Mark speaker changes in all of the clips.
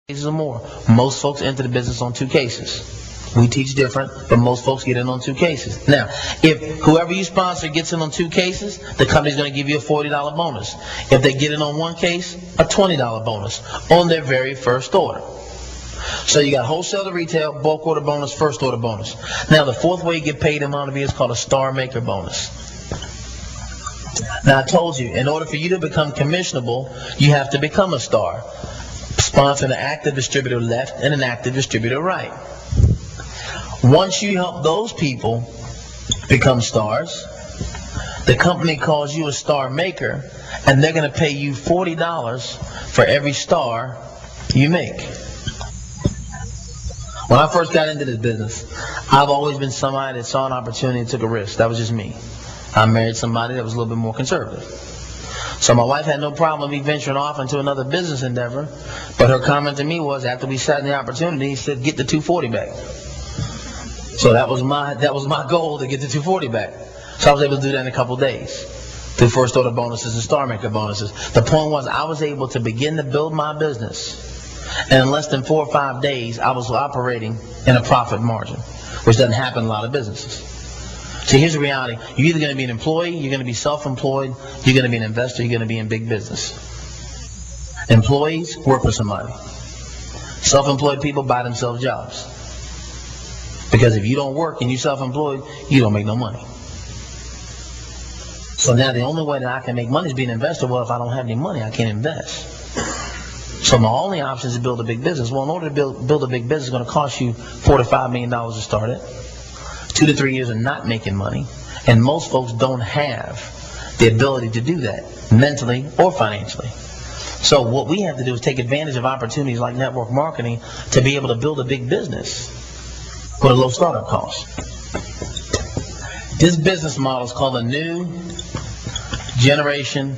Speaker 1: cases or more. Most folks enter the business on 2 cases. We teach different, but most folks get in on 2 cases. Now, if whoever you sponsor gets in on 2 cases, the company's going to give you a $40 bonus. If they get in on 1 case, a $20 bonus on their very first order. So you got wholesale to retail, bulk order bonus, first order bonus. Now, the 4th way you get paid in MONAVIE is called a star maker bonus. Now, I told you, in order for you to become commissionable, you have to become a star. Sponsor an active distributor left and an active distributor right. Once you help those people become stars, the company calls you a star maker, and they're going to pay you $40 for every star you make. When I first got into this business, I've always been somebody that saw an opportunity and took a risk. That was just me. I married somebody that was a little bit more conservative. So my wife had no problem with me venturing off into another business endeavor, but her comment to me was, after we sat in the opportunity, he said, get the 240 back. So that was my goal, to get the 240 back. So I was able to do that in a couple days through first order bonuses and star maker bonuses. The point was, I was able to begin to build my business, and in less than 4 or 5 days, I was operating in a profit margin, which doesn't happen in a lot of businesses. See, here's the reality. You're either going to be an employee, you're going to be self-employed, you're going to be an investor, you're going to be in big business. Employees work for somebody. Self-employed people buy themselves jobs. Because if you don't work and you're self-employed, you don't make no money. So now the only way that I can make money is being an investor. Well, if I don't have any money, I can't invest. So my only option is to build a big business. Well, in order to build a big business, it's going to cost you $4 to $5 million to start it. 2 to 3 years of not making money, and most folks don't have the ability to do that mentally or financially. So what we have to do is take advantage of opportunities like network marketing to be able to build a big business with a low startup cost. This business model is called a new generation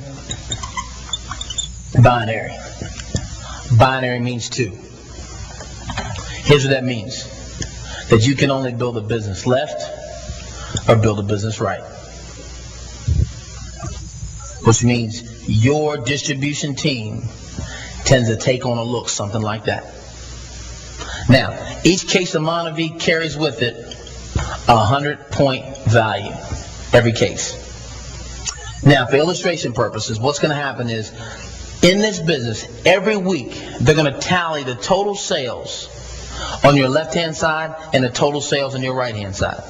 Speaker 1: binary. Binary means 2. Here's what that means. That you can only build a business left or build a business right. Which means your distribution team tends to take on a look something like that. Now, each case of MONAVIE carries with it a 100-point value. Every case. Now, for illustration purposes, what's going to happen is, in this business, every week, they're going to tally the total sales on your left-hand side and the total sales on your right-hand side.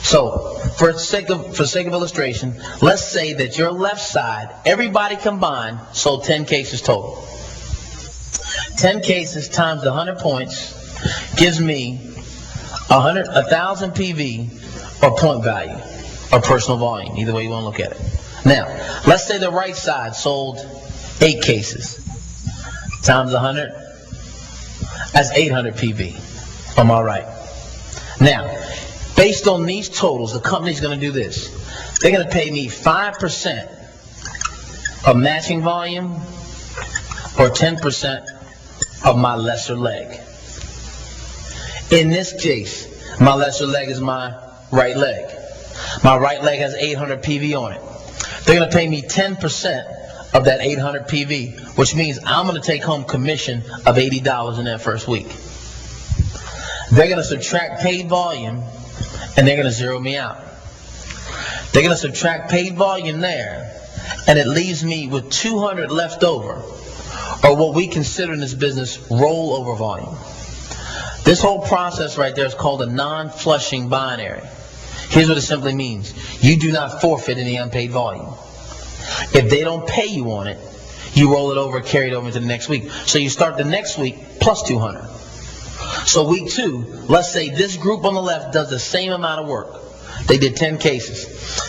Speaker 1: So, for sake of illustration, let's say that your left side, everybody combined, sold 10 cases total. 10 cases times the 100 points gives me 1,000 PV or point value or personal volume, either way you want to look at it. Now, let's say the right side sold 8 cases times 100. That's 800 PV. Am I right? Now, based on these totals, the company's going to do this. They're going to pay me 5% of matching volume or 10% of my lesser leg. In this case, my lesser leg is my right leg. My right leg has 800 PV on it. They're going to pay me 10% of that 800 PV, which means I'm going to take home commission of $80 in that first week. They're going to subtract paid volume, and they're going to zero me out. They're going to subtract paid volume there, and it leaves me with 200 left over, or what we consider in this business rollover volume. This whole process right there is called a non-flushing binary. Here's what it simply means. You do not forfeit any unpaid volume. If they don't pay you on it, you roll it over, carry it over into the next week. So you start the next week plus 200. So week 2, let's say this group on the left does the same amount of work. They did 10 cases.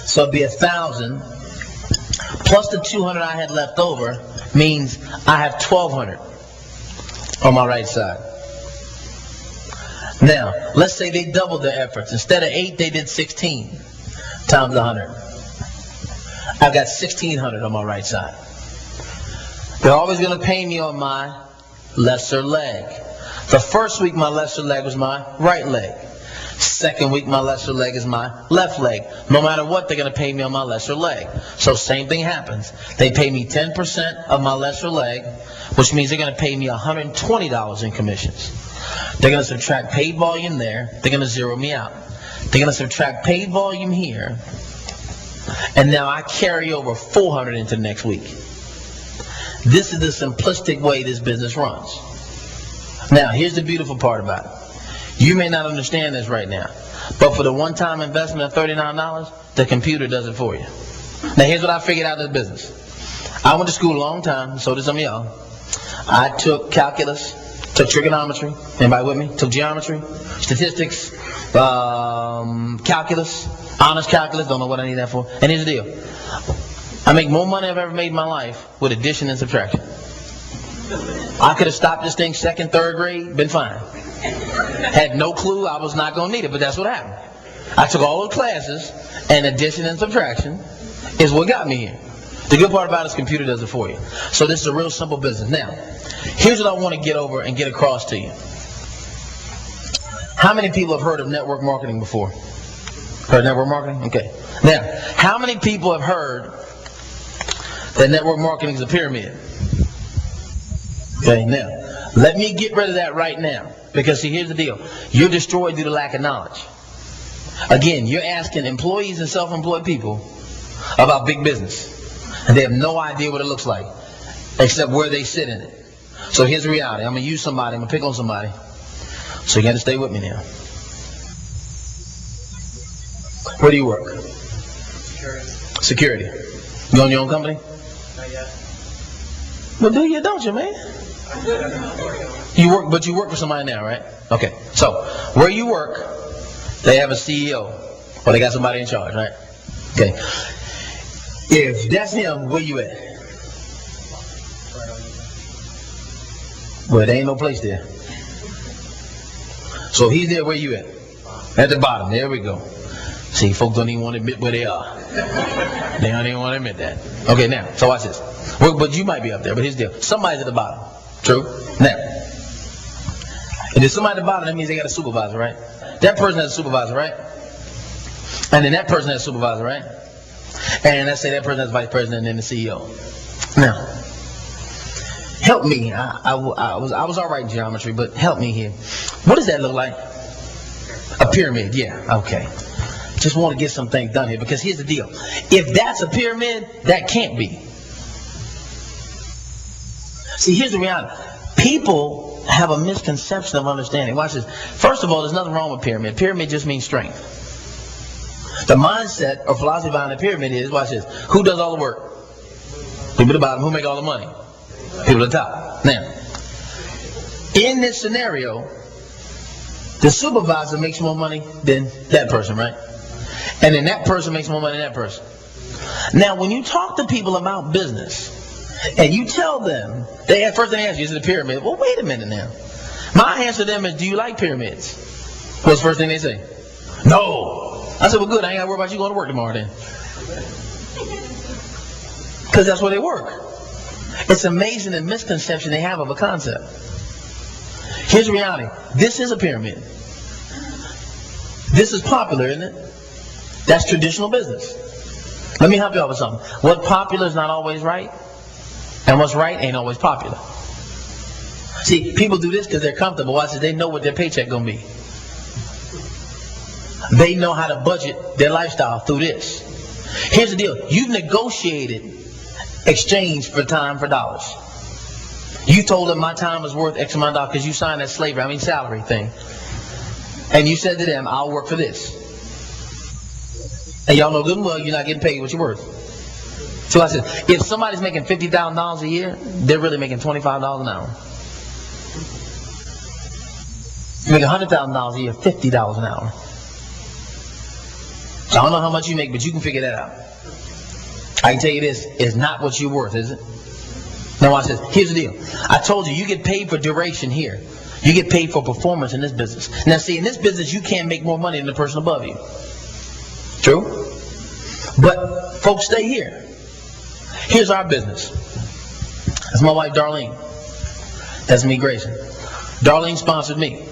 Speaker 1: So it'd be 1,000 plus the 200 I had left over means I have 1,200 on my right side. Now, let's say they doubled their efforts. Instead of 8, they did 16 times 100. I've got 1,600 on my right side. They're always going to pay me on my lesser leg. The first week, my lesser leg was my right leg. Second week, my lesser leg is my left leg. No matter what, they're going to pay me on my lesser leg. So same thing happens. They pay me 10% of my lesser leg, which means they're going to pay me $120 in commissions. They're going to subtract paid volume there. They're going to zero me out. They're going to subtract paid volume here. And now I carry over 400 into next week. This is the simplistic way this business runs. Now, here's the beautiful part about it. You may not understand this right now, but for the one-time investment of $39, the computer does it for you. Now, here's what I figured out in this business. I went to school a long time, so did some of y'all. I took calculus, took trigonometry, anybody with me? Took geometry, statistics, calculus, honors calculus, don't know what I need that for. And here's the deal. I make more money I've ever made in my life with addition and subtraction. I could have stopped this thing second, third grade, been fine. Had no clue I was not going to need it, but that's what happened. I took all those classes, and addition and subtraction is what got me here. The good part about it is computer does it for you. So this is a real simple business. Now, here's what I want to get over and get across to you. How many people have heard of network marketing before? Heard of network marketing? Okay. Now, how many people have heard that network marketing is a pyramid? Okay, now, let me get rid of that right now. Because, see, here's the deal. You're destroyed due to lack of knowledge. Again, you're asking employees and self-employed people about big business. And they have no idea what it looks like, except where they sit in it. So here's the reality. I'm going to use somebody. I'm going to pick on somebody. So you got to stay with me now. Where do you work? Security. You own your own company?
Speaker 2: Not yet.
Speaker 1: Well, do you, don't you, man? You work, but you work for somebody now, right? Okay. So, where you work, they have a CEO, or they got somebody in charge, right? Okay. If that's him, where you at? Well, there ain't no place there. So he's there, where you at? At the bottom. There we go. See, folks don't even want to admit where they are. They don't even want to admit that. Okay, now, so watch this. Well, but you might be up there, but here's the deal. Somebody's at the bottom. True? Now, if there's somebody at the bottom, that means they got a supervisor, right? That person has a supervisor, right? And then that person has a supervisor, right? And let's say that person has a vice president and then the CEO. Now, help me. I was all right in geometry, but help me here. What does that look like? A pyramid, yeah, okay. Just want to get some things done here, because here's the deal. If that's a pyramid, that can't be. See, here's the reality. People have a misconception of understanding. Watch this. First of all, there's nothing wrong with pyramid. Pyramid just means strength. The mindset or philosophy behind the pyramid is, watch this, who does all the work? People at the bottom. Who make all the money? People at the top. Now, in this scenario, the supervisor makes more money than that person, right? And then that person makes more money than that person. Now, when you talk to people about business, and you tell them, first thing they ask you, is it a pyramid? Well, wait a minute now. My answer to them is, do you like pyramids? What's the first thing they say? No. I said, well, good. I ain't got to worry about you going to work tomorrow then. Because that's where they work. It's amazing the misconception they have of a concept. Here's the reality. This is a pyramid. This is popular, isn't it? That's traditional business. Let me help you out with something. What popular is not always right. And what's right ain't always popular. See, people do this because they're comfortable. Watch it. They know what their paycheck going to be. They know how to budget their lifestyle through this. Here's the deal. You've negotiated exchange for time for dollars. You told them my time is worth X amount of dollars because you signed that salary thing. And you said to them, I'll work for this. And y'all know good and well you're not getting paid what you're worth. So I said, if somebody's making $50,000 a year, they're really making $25 an hour. You make $100,000 a year, $50 an hour. So I don't know how much you make, but you can figure that out. I can tell you this, it's not what you're worth, is it? Now watch this. Here's the deal. I told you, you get paid for duration here. You get paid for performance in this business. Now see, in this business, you can't make more money than the person above you. True? But folks, stay here. Here's our business. That's my wife, Darlene. That's me, Grayson. Darlene sponsored me.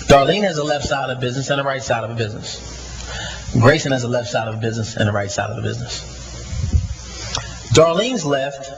Speaker 1: Darlene has a left side of business and a right side of a business. Grayson has a left side of a business and a right side of a business. Darlene's left